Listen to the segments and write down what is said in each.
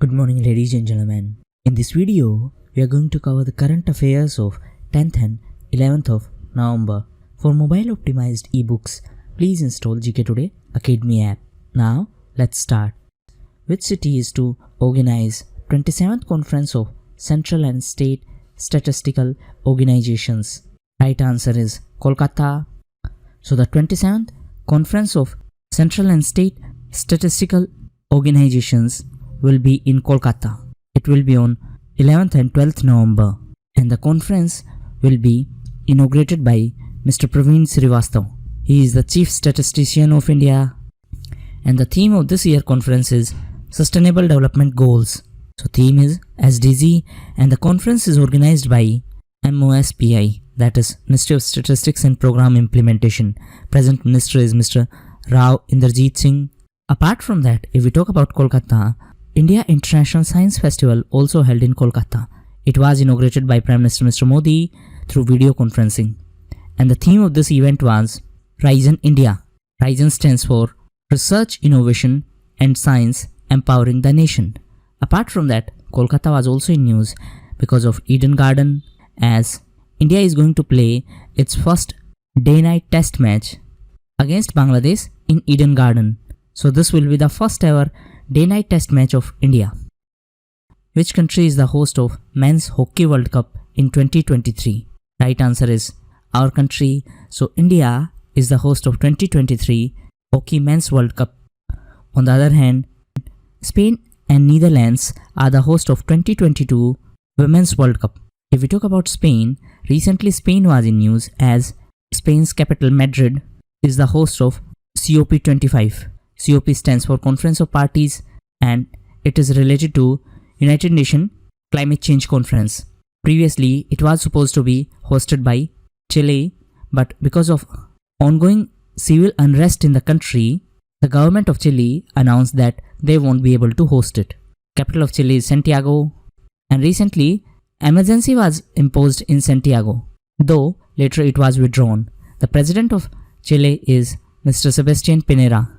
Good morning, ladies and gentlemen. In this video, we are going to cover the current affairs of 10th and 11th of November. For mobile optimized ebooks, please install GKToday Academy app. Now, let's start. Which city is to organize 27th Conference of Central and State Statistical Organizations? Right answer is Kolkata. So the 27th Conference of Central and State Statistical Organizations will be in Kolkata. It will be on 11th and 12th November, and the conference will be inaugurated by Mr. Praveen Srivastava. He is the Chief Statistician of India, and the theme of this year conference is Sustainable Development Goals. So theme is SDG, and the conference is organized by MOSPI, that is Ministry of Statistics and Program Implementation. Present minister is Mr. Rao Inderjeet Singh. Apart from that, if we talk about Kolkata, India International Science Festival also held in Kolkata. It was inaugurated by Prime Minister Mr. Modi through video conferencing. And the theme of this event was Rise India. Rise stands for Research, Innovation and Science Empowering the Nation. Apart from that, Kolkata was also in news because of Eden Garden, as India is going to play its first day-night test match against Bangladesh in Eden Garden. So this will be the first ever day-night test match of India. Which country is the host of Men's Hockey World Cup in 2023? Right answer is our country. So India is the host of 2023 Hockey Men's World Cup. On the other hand, Spain and Netherlands are the host of 2022 Women's World Cup. If we talk about Spain, recently Spain was in news as Spain's capital Madrid is the host of COP25. COP stands for Conference of Parties, and it is related to United Nations Climate Change Conference. Previously, it was supposed to be hosted by Chile, but because of ongoing civil unrest in the country, the government of Chile announced that they won't be able to host it. Capital of Chile is Santiago, and recently, emergency was imposed in Santiago, though later it was withdrawn. The president of Chile is Mr. Sebastian Pinera.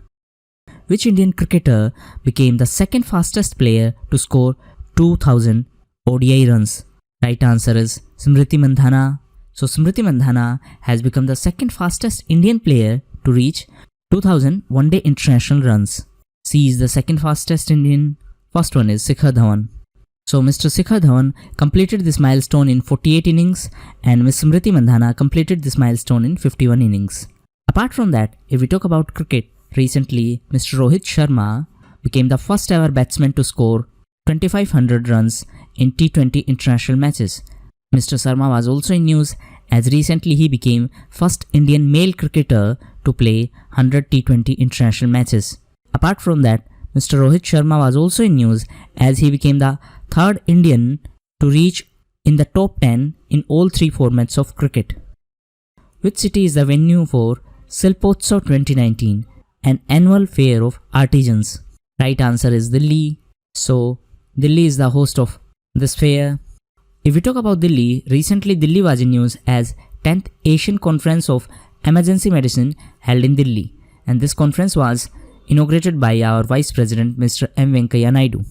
Which Indian cricketer became the second fastest player to score 2000 ODI runs? Right answer is Smriti Mandhana. So Smriti Mandhana has become the second fastest Indian player to reach 2000 one-day international runs. C is the second fastest Indian. First one is Shikhar Dhawan. So Mr. Shikhar Dhawan completed this milestone in 48 innings, and Ms. Smriti Mandhana completed this milestone in 51 innings. Apart from that, if we talk about cricket, recently Mr. Rohit Sharma became the first ever batsman to score 2500 runs in T20 international matches. Mr. Sharma was also in news as recently he became first Indian male cricketer to play 100 T20 international matches. Apart from that, Mr. Rohit Sharma was also in news as he became the third Indian to reach in the top 10 in all three formats of cricket. Which city is the venue for Silpotsav 2019, an annual fair of artisans? Right answer is Delhi. So Delhi is the host of this fair. If we talk about Delhi, recently Delhi was in news as 10th Asian Conference of Emergency Medicine held in Delhi, and this conference was inaugurated by our Vice President Mr. M. Venkaiah Naidu.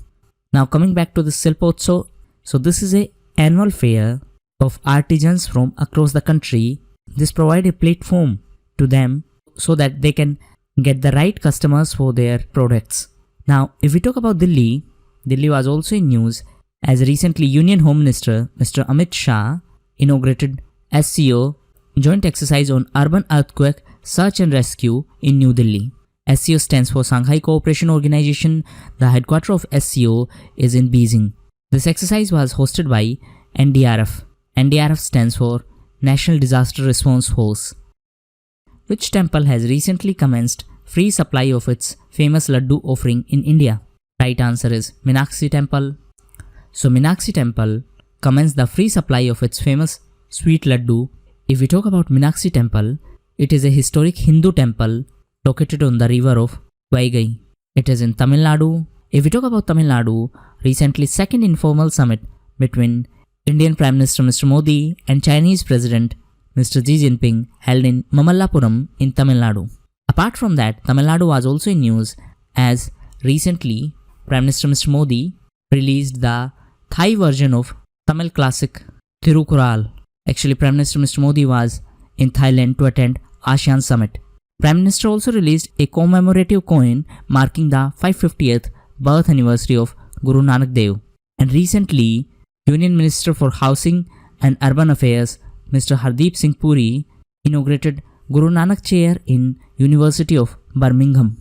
Now coming back to the Silpotsav, so this is an annual fair of artisans from across the country. This provides a platform to them so that they can get the right customers for their products. Now if we talk about Delhi, Delhi was also in news as recently Union Home Minister Mr. Amit Shah inaugurated SCO, Joint Exercise on Urban Earthquake Search and Rescue in New Delhi. SCO stands for Shanghai Cooperation Organization. The headquarters of SCO is in Beijing. This exercise was hosted by NDRF. NDRF stands for National Disaster Response Force. Which temple has recently commenced free supply of its famous laddu offering in India? Right answer is Meenakshi Temple. So Meenakshi Temple commenced the free supply of its famous sweet laddu. If we talk about Meenakshi Temple, it is a historic Hindu temple located on the river of Vaigai. It is in Tamil Nadu. If we talk about Tamil Nadu, recently second informal summit between Indian Prime Minister Mr. Modi and Chinese President Mr. Xi Jinping held in Mamallapuram in Tamil Nadu. Apart from that, Tamil Nadu was also in news as recently Prime Minister Mr. Modi released the Thai version of Tamil classic Thirukural. Actually, Prime Minister Mr. Modi was in Thailand to attend ASEAN Summit. Prime Minister also released a commemorative coin marking the 550th birth anniversary of Guru Nanak Dev. And recently, Union Minister for Housing and Urban Affairs Mr. Hardeep Singh Puri inaugurated Guru Nanak Chair in University of Birmingham.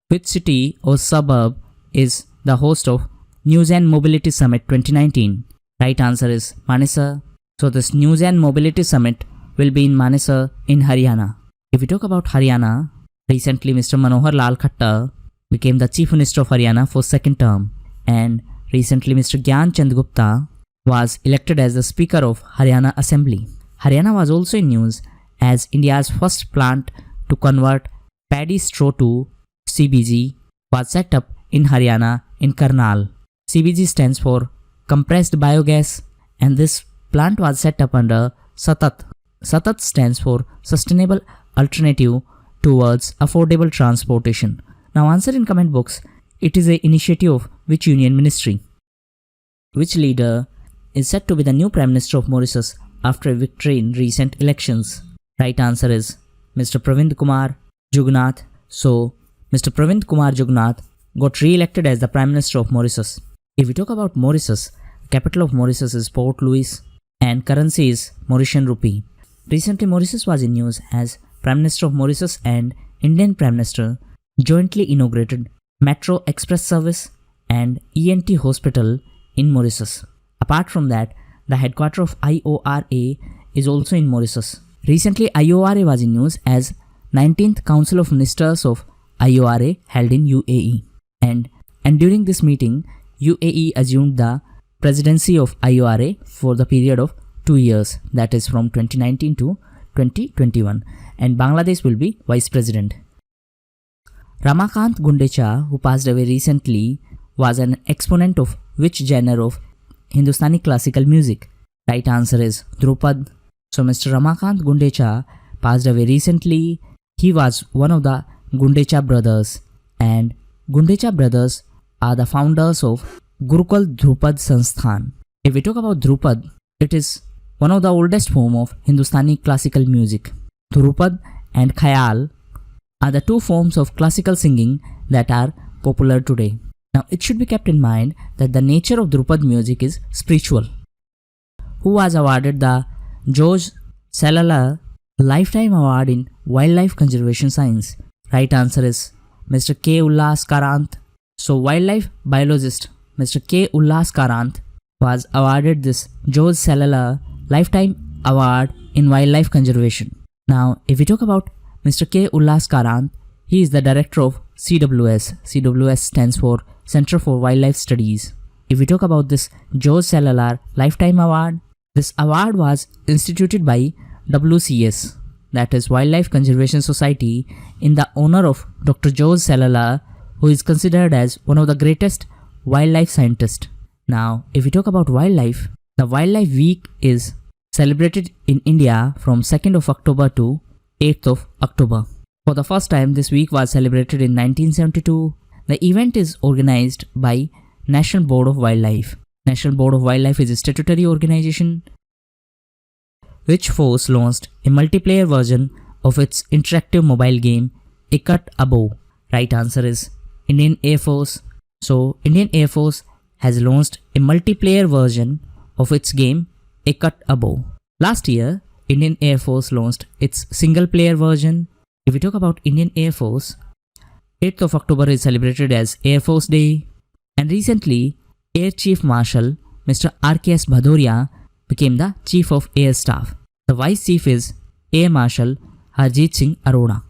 Which city or suburb is the host of News and Mobility Summit 2019? Right answer is Manesar. So this News and Mobility Summit will be in Manesar in Haryana. If we talk about Haryana, recently Mr. Manohar Lal Khattar became the Chief Minister of Haryana for second term, and recently Mr. Gyan Chand Gupta was elected as the Speaker of Haryana Assembly. Haryana was also in news as India's first plant to convert paddy straw to CBG was set up in Haryana in Karnal. CBG stands for compressed biogas, and this plant was set up under SATAT. SATAT stands for Sustainable Alternative Towards Affordable Transportation. Now answer in comment box. It is an initiative of which union ministry? Which leader is said to be the new Prime Minister of Mauritius after a victory in recent elections? Right answer is Mr. Pravind Kumar Jugnauth. So, Mr. Pravind Kumar Jugnauth got re-elected as the Prime Minister of Mauritius. If we talk about Mauritius, capital of Mauritius is Port Louis and currency is Mauritian rupee. Recently, Mauritius was in news as Prime Minister of Mauritius and Indian Prime Minister jointly inaugurated Metro Express Service and ENT Hospital in Mauritius. Apart from that, the headquarters of IORA is also in Mauritius. Recently, IORA was in news as 19th Council of Ministers of IORA held in UAE. And during this meeting, UAE assumed the presidency of IORA for the period of 2 years, that is from 2019 to 2021, and Bangladesh will be vice president. Ramakant Gundecha, who passed away recently, was an exponent of which genre of Hindustani classical music? Right answer is Drupad. So Mr. Ramakant Gundecha passed away recently. He was one of the Gundecha brothers, and Gundecha brothers are the founders of Gurukul Drupad Sansthan. If we talk about Drupad, it is one of the oldest form of Hindustani classical music. Drupad and Khayal are the two forms of classical singing that are popular today. Now it should be kept in mind that the nature of Drupad music is spiritual. Who was awarded the George Salala Lifetime Award in Wildlife Conservation Science? Right answer is Mr. K. Ullas Karant. So wildlife biologist Mr. K. Ullas Karant was awarded this George Salala Lifetime Award in Wildlife Conservation. Now if we talk about Mr. K. Ullas Karant, he is the director of CWS. CWS stands for Center for Wildlife Studies. If we talk about this George Salala Lifetime Award, this award was instituted by WCS, that is Wildlife Conservation Society, in the honor of Dr. George Salala, who is considered as one of the greatest wildlife scientists. Now, if we talk about wildlife, the Wildlife Week is celebrated in India from 2nd of October to 8th of October. For the first time, this week was celebrated in 1972. The event is organized by National Board of Wildlife. National Board of Wildlife is a statutory organization which force launched a multiplayer version of its interactive mobile game Ikat Abo. Right answer is Indian Air Force. So Indian Air Force has launched a multiplayer version of its game Ikat Abo. Last year, Indian Air Force launched its single player version. If we talk about Indian Air Force, 8th of October is celebrated as Air Force Day, and recently Air Chief Marshal Mr. R.K.S. Bhadoria became the Chief of Air Staff. The Vice Chief is Air Marshal Harjit Singh Arora,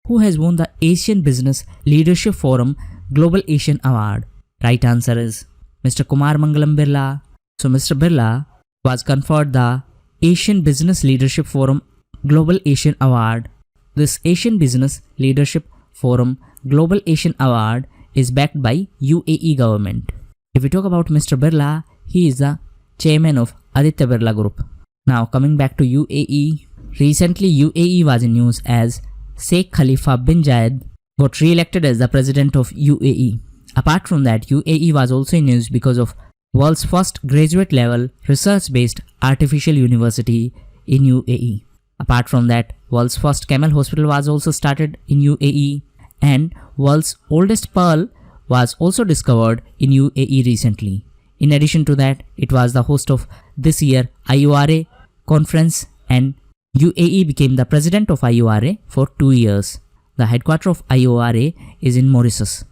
who has won the Asian Business Leadership Forum Global Asian Award. Right answer is Mr. Kumar Mangalam Birla. So Mr. Birla was conferred the Asian Business Leadership Forum Global Asian Award. This Asian Business Leadership Forum Global Asian Award is backed by UAE government. If we talk about Mr. Birla, he is the chairman of Aditya Birla Group. Now coming back to UAE, recently UAE was in news as Sheikh Khalifa bin Zayed got re-elected as the president of UAE. Apart from that, UAE was also in news because of world's first graduate level research based artificial university in UAE. Apart from that, world's first camel hospital was also started in UAE, and world's oldest pearl was also discovered in UAE recently. In addition to that, it was the host of this year IORA conference, and UAE became the president of IORA for 2 years. The headquarters of IORA is in Mauritius.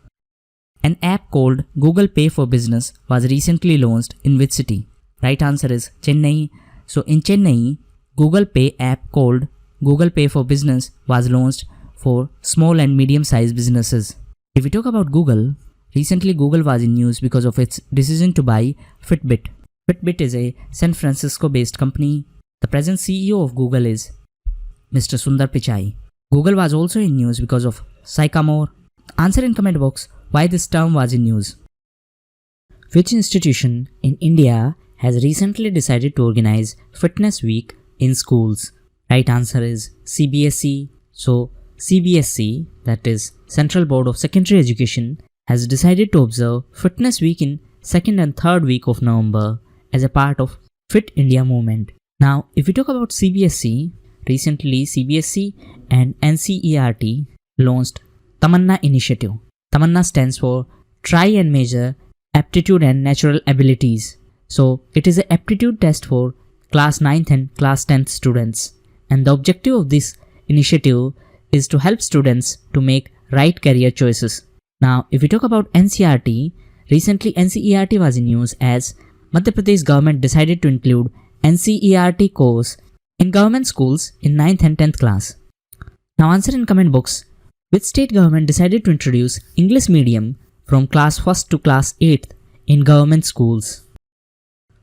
An app called Google Pay for Business was recently launched in which city? Right answer is Chennai. So in Chennai, Google Pay app called Google Pay for Business was launched for small and medium-sized businesses. If we talk about Google, recently Google was in news because of its decision to buy Fitbit. Fitbit is a San Francisco-based company. The present CEO of Google is Mr. Sundar Pichai. Google was also in news because of Sycamore. Answer in comment box why this term was in news. Which institution in India has recently decided to organize Fitness Week in schools? Right answer is CBSE. So CBSE, that is Central Board of Secondary Education, has decided to observe Fitness Week in 2nd and 3rd week of November as a part of Fit India movement. Now, if we talk about CBSE, recently CBSE and NCERT launched Tamanna initiative. Tamanna stands for Try and Measure Aptitude and Natural Abilities. So, it is an aptitude test for class 9th and class 10th students. And the objective of this initiative is to help students to make right career choices. Now, if we talk about NCERT, recently NCERT was in news as Madhya Pradesh government decided to include NCERT course in government schools in 9th and 10th class. Now answer in comment box, which state government decided to introduce English medium from class 1st to class 8th in government schools?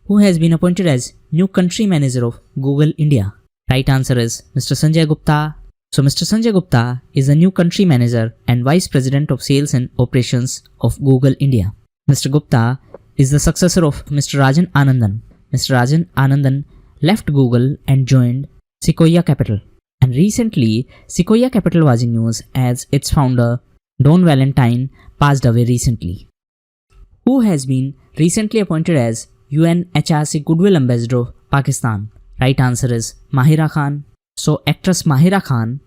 Who has been appointed as new country manager of Google India? Right answer is Mr. Sanjay Gupta. So Mr. Sanjay Gupta is the new country manager and vice president of sales and operations of Google India. Mr. Gupta is the successor of Mr. Rajan Anandan. Mr. Rajan Anandan left Google and joined Sequoia Capital. And recently, Sequoia Capital was in news as its founder, Don Valentine, passed away recently. Who has been recently appointed as UNHRC Goodwill Ambassador of Pakistan? Right answer is Mahira Khan. So actress Mahira Khan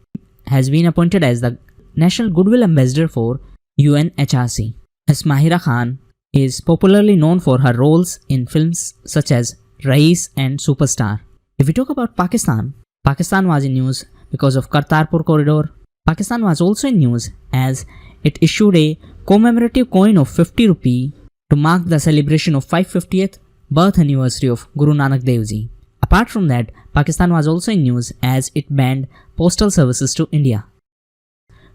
has been appointed as the National Goodwill Ambassador for UNHRC. As Mahira Khan is popularly known for her roles in films such as Rais and Superstar. If we talk about Pakistan, Pakistan was in news because of Kartarpur Corridor. Pakistan was also in news as it issued a commemorative coin of 50 rupee to mark the celebration of 550th birth anniversary of Guru Nanak Dev Ji. Apart from that, Pakistan was also in news as it banned postal services to India.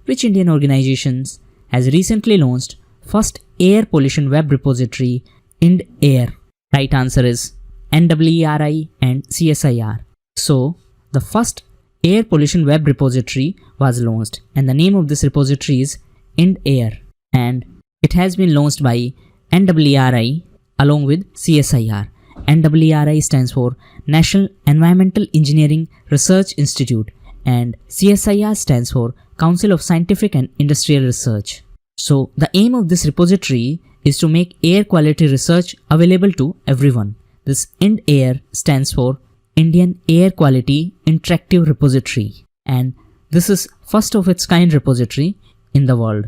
Which Indian organizations has recently launched first air pollution web repository in air? Right answer is NWERI and CSIR. So, the first air pollution web repository was launched and the name of this repository is IndAir, and it has been launched by NWERI along with CSIR. NWERI stands for National Environmental Engineering Research Institute and CSIR stands for Council of Scientific and Industrial Research. So, the aim of this repository is to make air quality research available to everyone. This IndAir stands for Indian Air Quality Interactive Repository, and this is first of its kind repository in the world.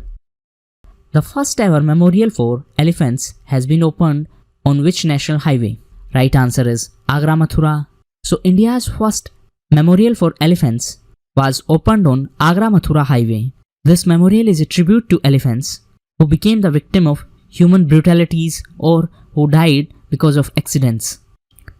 The first ever memorial for elephants has been opened on which national highway? Right answer is Agra Mathura. So India's first memorial for elephants was opened on Agra Mathura highway. This memorial is a tribute to elephants who became the victim of human brutalities or who died because of accidents.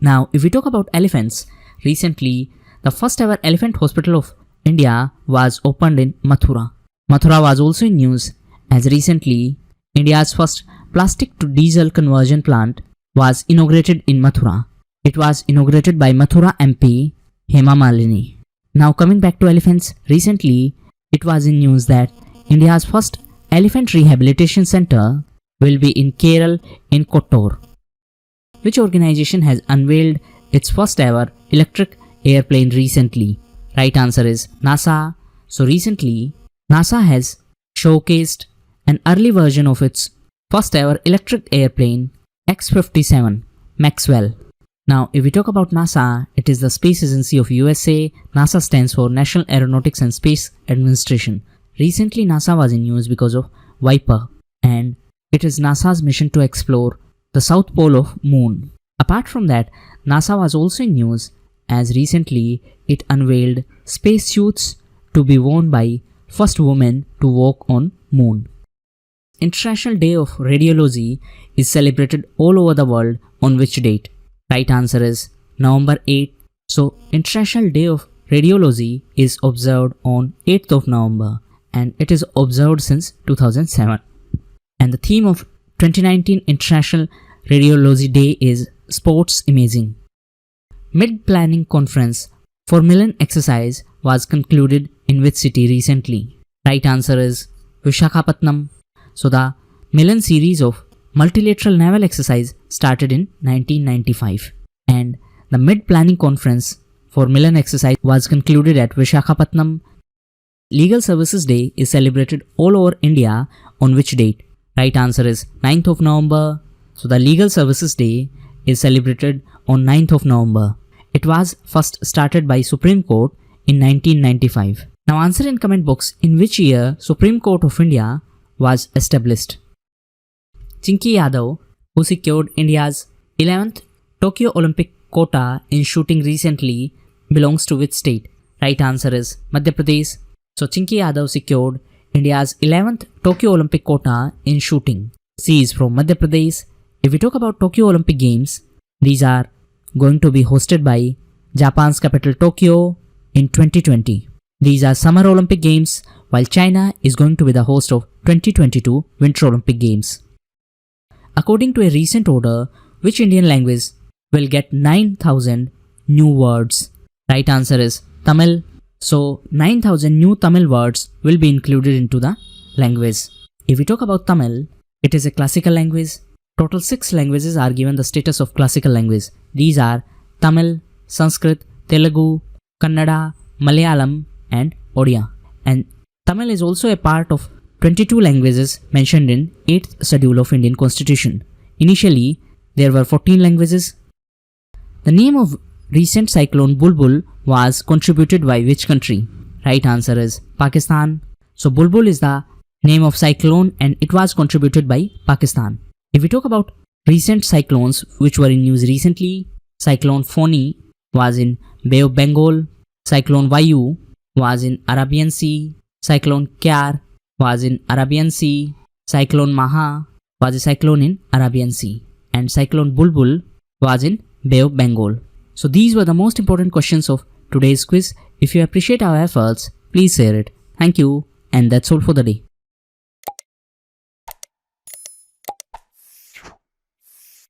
Now, if we talk about elephants, recently the first ever elephant hospital of India was opened in Mathura. Mathura was also in news as recently India's first plastic to diesel conversion plant was inaugurated in Mathura. It was inaugurated by Mathura MP Hema Malini. Now coming back to elephants, recently it was in news that India's first elephant rehabilitation center will be in Kerala in Kottur. Which organization has unveiled its first ever electric airplane recently? Right answer is NASA. So recently, NASA has showcased an early version of its first ever electric airplane X-57 Maxwell. Now, if we talk about NASA, it is the space agency of USA. NASA stands for National Aeronautics and Space Administration. Recently, NASA was in news because of Viper, and it is NASA's mission to explore the South Pole of Moon. Apart from that, NASA was also in news as recently it unveiled spacesuits to be worn by first woman to walk on Moon. International Day of Radiology is celebrated all over the world on which date? Right answer is November 8. So, International Day of Radiology is observed on 8th of November and it is observed since 2007. And the theme of 2019 International Radiology Day is Sports Imaging. Mid-Planning Conference for Milan exercise was concluded in which city recently? Right answer is Visakhapatnam. So, the Milan series of multilateral naval exercise started in 1995 and the Mid-Planning Conference for Milan exercise was concluded at Visakhapatnam. Legal Services Day is celebrated all over India on which date? Right answer is 9th of November. So the Legal Services Day is celebrated on 9th of November. It was first started by Supreme Court in 1995. Now answer in comment box in which year Supreme Court of India was established. Chinky Yadav, who secured India's 11th Tokyo Olympic quota in shooting recently, belongs to which state? Right answer is Madhya Pradesh. So Chinky Yadav secured India's 11th Tokyo Olympic quota in shooting. She is from Madhya Pradesh. If we talk about Tokyo Olympic Games, these are going to be hosted by Japan's capital Tokyo in 2020. These are Summer Olympic Games, while China is going to be the host of 2022 Winter Olympic Games. According to a recent order, which Indian language will get 9,000 new words? Right answer is Tamil. So 9,000 new Tamil words will be included into the language. If we talk about Tamil, it is a classical language. Total 6 languages are given the status of classical language. These are Tamil, Sanskrit, Telugu, Kannada, Malayalam and Odia. And Tamil is also a part of 22 languages mentioned in 8th schedule of Indian Constitution. Initially, there were 14 languages. The name of recent cyclone Bulbul was contributed by which country? Right answer is Pakistan. So Bulbul is the name of cyclone and it was contributed by Pakistan. If we talk about recent cyclones which were in news recently, Cyclone Foni was in Bay of Bengal, Cyclone Vayu was in Arabian Sea, Cyclone Kyar was in Arabian Sea, Cyclone Maha was a cyclone in Arabian Sea, and Cyclone Bulbul was in Bay of Bengal. So these were the most important questions of today's quiz. If you appreciate our efforts, please share it. Thank you, and that's all for the day.